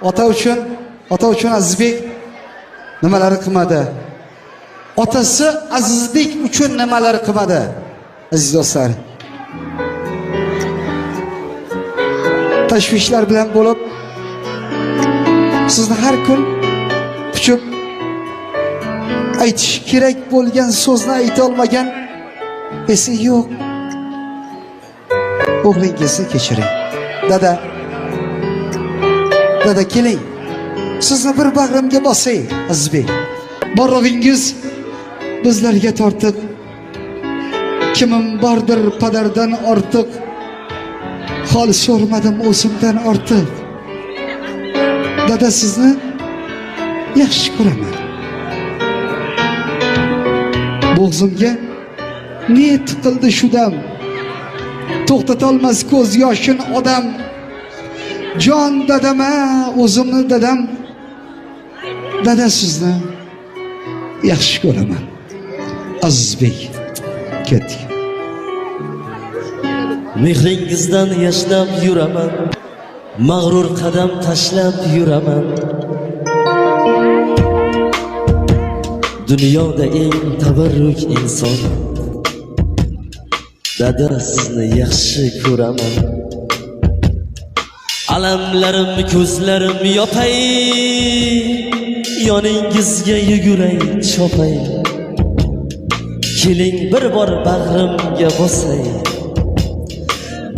ota uchun Azizbek nimalar qilmadi? Otasi Azizbek uchun nimalar qilmadi? Aziz do'stlar, tashvishlar bilan bo'lib, sizni har kun quchib aytish kerak bo'lgan so'zni ayta olmagan, esi yo'q o'g'lingizni kechiring. Dada keling, sizni bir bag'rimga bosay. Azizbek, borlig'ingiz bizlarga tortiq, kimim bordir padardan ortiq, hol so'rmadim o'zimdan ortiq. Dada, sizni yaxshi ko'raman. Bo'g'zimga ne tiqildi shu dam, to'xtatolmas ko'z yoshin odam. Jon dadama, o'zimni dadam. Dada, sizni yaxshi ko'raman. Azizbek, ketdik. Mehringizdan yashnab yuraman, mag'rur qadam tashlab yuraman. Dunyoda eng tabarruk inson, dada, sizni yaxshi ko'raman. Alamlarim ko'zlarim yopay, yoningizga yuguray chopay. Keling bir bor bag'rimga bosay.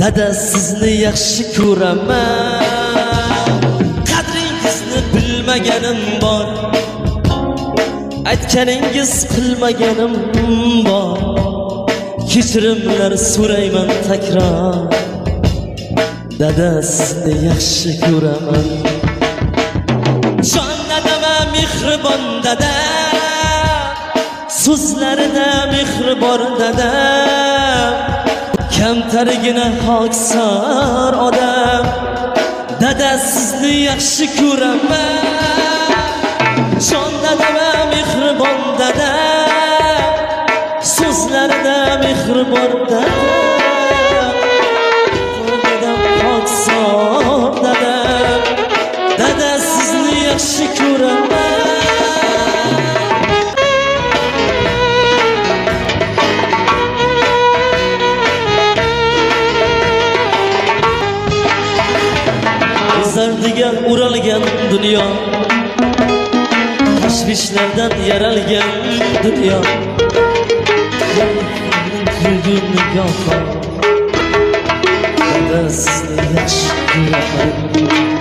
Dada, sizni yaxshi ko'raman. Qadringizni bilmaganim bor, aytganingiz qilmaganim bor. Kechirimlar so'rayman takror. Dada, sizni yaxshi ko'raman. Jon dadama mehribon dada, so'zlarida mehr bor dada. Kamtargina hoksar odam. Dada, sizni yaxshi ko'raman. Jon dadama mehribon dada, so'zlarida mehr bor dada. Dada, sizni yaxshi ko'raman. Zardiga o'ralgan dunyo, tashvishlardan yaralgan dunyo. Kulgun nigohim, dada, sizni yaxshi ko'raman.